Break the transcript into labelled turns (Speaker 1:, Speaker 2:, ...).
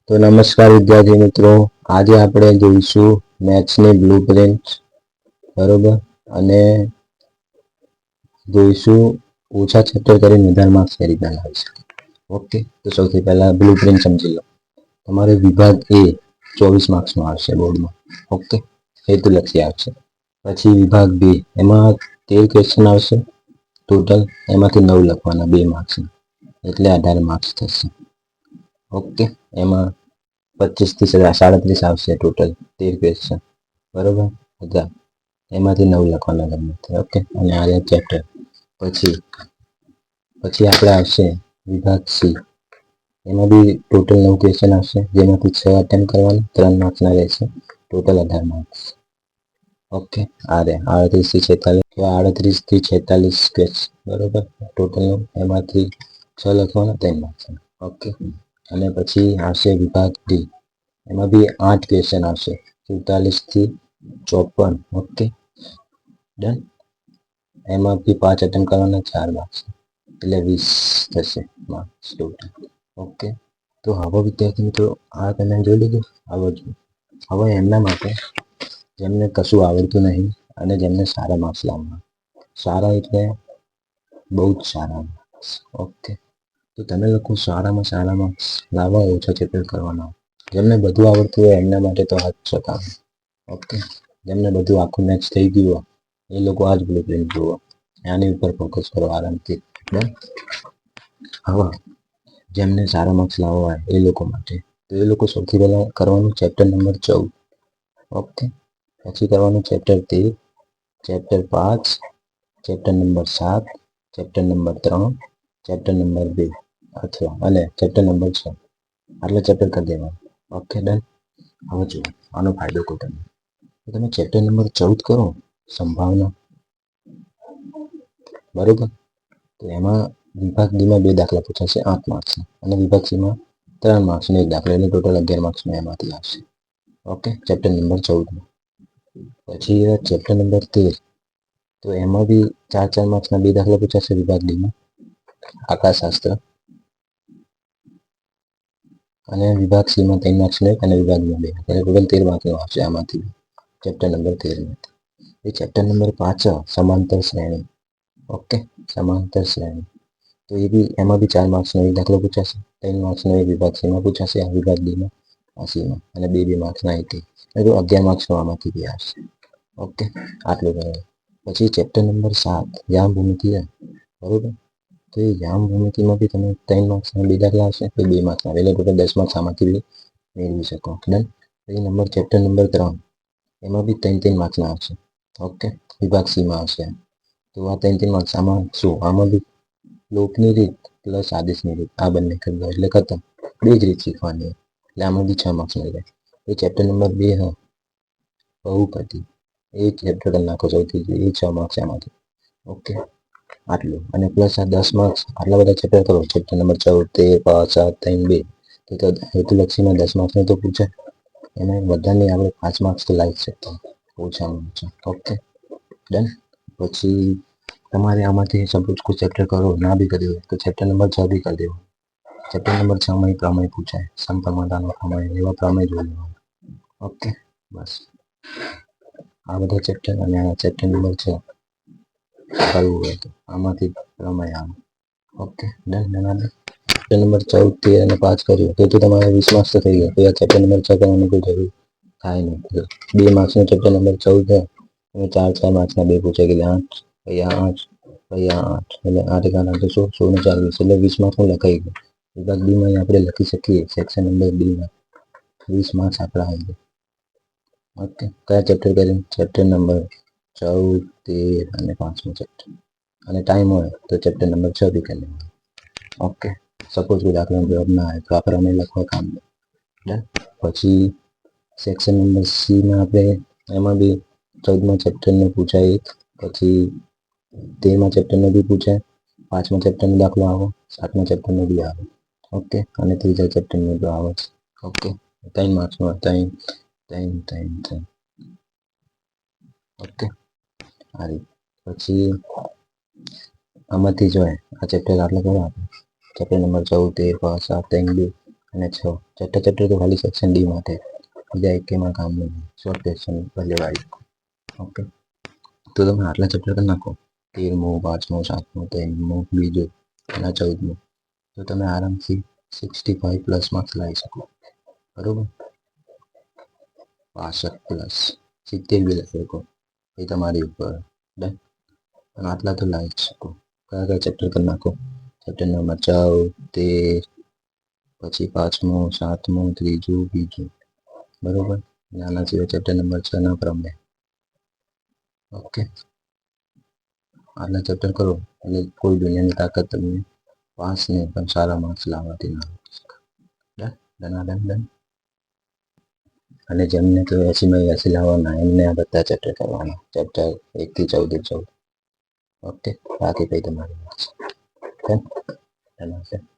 Speaker 1: તો નમસ્કાર વિદ્યાર્થી મિત્રો, આજે આપણે જોઈશું મેથ્સની બ્લુપ્રિન્ટ, બરોબર, અને જોઈશું ઓછા ચેપ્ટર કરીને વધારે માર્ક્સ કઈ રીતના લાવી શકે. ઓકે, તો સૌથી પહેલા બ્લુપ્રિન્ટ સમજી લો. તમારે વિભાગ એ 24 માર્ક્સનો આવશે બોર્ડમાં. ઓકે, હેતુલક્ષી આવશે. પછી વિભાગ બી એમાં 13 ક્વેશ્ચન આવશે ટોટલ, એમાંથી 9 લખવાના 2 માર્ક્સના, એટલે 18 માર્ક્સ થશે. ઓકે, એમાં 25 થી 37 આવશે ટોટલ 13 ક્વેશ્ચન, બરોબર. એમાંથી 9 લખવાના ગમે. ઓકે, અને આ ચેપ્ટર પછી આપણે આવશે વિભાગ સી. એમાં બી ટોટલ 9 ક્વેશ્ચન આવશે, જેમાંથી 6 અટેમ્પ્ટ કરવાના, 3 માર્ક્સના રહેશે, ટોટલ 18 માર્ક્સ. ઓકે, આ 38 થી 46 ક્વેશ્ચન, બરોબર, ટોટલ એમાંથી 6 લખવાના, 3 માર્ક્સના. ઓકે, અને પછી આવશે વિભાગ ડી. એમાં બી 8 ક્વેશ્ચન આવશે, 44 થી 54. Okay, done. એમાં બી 5 અટેમ્પ્ટ કરવાના, 4 માર્ક્સ, એટલે 20 થશે માર્ક્સ ટોટલ. ઓકે, તો હવે વિદ્યાર્થી મિત્રો આ તમે જોઈ લીધું. હવે એમના માટે જેમને કશું આવડતું નહીં અને જેમને સારા માર્ક્સ લાવવા, સારા એટલે બહુ જ સારા માર્ક્સ. ઓકે, તો તમે લોકો સારામાં સારા માર્ક્સ લાવવા, ઓછા ચેપ્ટર કરવાના. જેમને બધું આવડતું હોય એમના માટે તો હાથ ચકાવે. ઓકે, જેમને બધું આખું મેચ થઈ ગયું હોય એ લોકો આ જ બ્લુપ્રિન્ટ જુઓ, આની ઉપર ફોકસ કરો આરામથી. હવે જેમને સારા માર્ક્સ લાવવા હોય એ લોકો માટે, તો એ લોકો સૌથી પહેલાં કરવાનું ચેપ્ટર નંબર 14. ઓકે, પછી કરવાનું chapter 13, chapter 5, chapter number 7, chapter number 3, chapter number 2 અને ચેપ્ટર નંબર 6. આટલા ચેપ્ટર કરી દેવાનું. Okay, done. હવે જુઓ આનો ફાયદો કહો તમે. તમે ચેપ્ટર નંબર 14 કરો, સંભાવના, બરોબર. તો એમાં વિભાગ ડીમાં 2 દાખલા પૂછાશે 8 માર્ક્સના, અને વિભાગ સીમાં 3 માર્ક્સનો 1 દાખલો, એટલે ટોટલ 11 માર્ક્સનો એમાંથી આવશે. Okay, chapter number 14. પછી ચેપ્ટર નંબર 13. તો એમાં બી 4 માર્ક્સના 2 દાખલા પૂછાશે વિભાગ ડીમાં, આકાશશાસ્ત્ર, અને વિભાગ સીમાં 3 માર્ક્સનો 1 અને વિભાગમાં 2, એટલે ટોટલ 13 માર્ક્સનો આવશે આમાંથી ચેપ્ટર નંબર 13 માંથી. એ ચેપ્ટર નંબર 5 સમાંતર શ્રેણી. ઓકે, સમાંતર શ્રેણી. તો એમાં બી 4 માર્ક્સનો 1 દાખલો પૂછાશે, 3 માર્ક્સનો 1 વિભાગ સીમાં પૂછાશે, આ વિભાગ ડીમાં, આ સીમાં, અને 2 માર્ક્સના IT, એટલે 11 માર્ક્સનો આમાંથી બી આવશે. ઓકે, આટલું બરાબર. પછી ચેપ્ટર નંબર 7 યામ ભૂમિતિ, બરોબર. તો એ યામ ભૂમિતિમાં બી તમે 3 માર્ક્સના 2 દાખલા આવશે, તો 2 માર્ક્સના, એટલે ટોટલ 10 માર્ક્સ આમાંથી બી મેળવી શકો. ડન. પછી ચેપ્ટર નંબર 3. એમાં બી 3 માર્ક્સના આવશે. ઓકે, વિભાગ સીમાં આવશે. તો આ 3 માર્ક્સ. આમાં શું, આમાં બી લોકની રીત પ્લસ આદેશની રીત, આ બંને કરી દો એટલે ખતમ. 2 જ રીત શીખવાની, એટલે આમાં બી 6 માર્ક્સ મળી જાય. એ ચેપ્ટર નંબર 2 બહુપદી, એ ચેપ્ટર કરી નાખો સૌથી, એ 6 માર્ક્સ આમાંથી. ઓકે, આટલું. અને પ્લસ આ 10 માર્ક્સ, આટલા બધા ચેપ્ટર કરો, ચેપ્ટર નંબર 14, 13, 5, 7, 3, 2, તો હેતુલક્ષીમાં 10 માર્ક્સનું તો પૂછે, એમાં બધાને આપણે 5 માર્ક્સ તો લાવી શકતા ઓછામાં ઓછા. Okay, done. પછી તમારે આમાંથી સપોઝ કોઈ ચેપ્ટર કરો ના બી કર્યું હોય તો ચેપ્ટર નંબર 6 બી કરી દેવો. ચેપ્ટર નંબર 6માં એ પ્રમેય પૂછાય, સમપ્રમાણતાનો પ્રમેય, એવા પ્રમેય જોઈ લેવાનું. ઓકે, બસ આ બધા ચેપ્ટર, અને આ ચેપ્ટર નંબર 6 કરવું હોય તો આમાંથી પ્રમેય આવે. Okay, done. ચેપ્ટર નંબર 14, 13 અને 5 કર્યું તો તમારે 20 માર્ક્સ તો થઈ ગયા. તો આ ચેપ્ટર નંબર 6 કરવાની કોઈ જરૂર થાય નહીં. 2 માર્ક્સનો ચેપ્ટર નંબર 14 છે, અને 4 માર્ક્સના 2 પૂછાય, એટલે 8, પછી 8, પછી 8, એટલે 8 × 8 = 16, 16 ને 4 = 20, એટલે 20 માર્ક્સનું લખાઈ ગયું. વિભાગ ડીમાં આપણે લખી શકીએ, સેક્શન નંબર ડીમાં 20 માર્ક્સ આપણા આવી જાય. ઓકે, કયા ચેપ્ટર કર્યું? ચેપ્ટર નંબર 14, 13 અને 5મો ચેપ્ટર. અને ટાઈમ હોય તો ચેપ્ટર નંબર 6 બી કરી લેવાનું. ઓકે, સપોઝ કોઈ દાખલાનો જવાબ ના આવે તો આ પ્રમેય લખવા કામ દે. ડન. પછી સેક્શન નંબર સીમાં આપણે એમાં બી 14મા ચેપ્ટરનું પૂછાય એક, પછી 13મા ચેપ્ટરનો બી પૂછાય, 5મા ચેપ્ટરનો દાખલો આવે, 7મા ચેપ્ટરનો બી આવે. ઓકે, અને 3જા ચેપ્ટરનો તો આવે જ. ઓકે, 3 માર્ક્સનો, 3. ઓકે, આ રીતે. પછી આમાંથી જોઈએ આ ચેપ્ટર આટલા કરવા આપણે, ચેપ્ટર નંબર 14, 13, 5, 7, 3, 2, અને 6 છઠ્ઠા ચેપ્ટર તો ખાલી સેક્શન ડી માટે, બીજા એકેયમાં કામ નહીં, શોર્ટ ક્વેશ્ચન પર લેવાય. ઓકે, તો તમે આટલા ચેપ્ટર કરી નાખો, 13મું, 5મું, 7મું, 3મું, બીજું અને 14મું, તો તમે આરામથી 65 પ્લસ માર્ક્સ લાવી શકો. બરાબર, 65 પ્લસ 70 બી લખી શકો, એ તમારી ઉપર. ડન, અને આટલા તો લાવી જ શકો. કયા કયા ચેપ્ટર કરી નાખો? ચેપ્ટર નંબર 14, 13, પછી 5મું, 7મું, ત્રીજું, બીજું. બરાબર, આના સિવાય ચેપ્ટર નંબર 6 ના પ્રમેય. ઓકે, આટલા ચેપ્ટર કરો એટલે કોઈ દુનિયાની તાકાત તમને પાસ નહીં પણ સારા માર્ક્સ લાવવાથી ના રોકી શકે. ડન. અને જેમને તો 80માં 80 લાવવાના એમને આ બધા ચેપ્ટર કરવાના, ચેપ્ટર 1 થી 14. ઓકે, બાકી કંઈ તમારી વાત છે. ડન.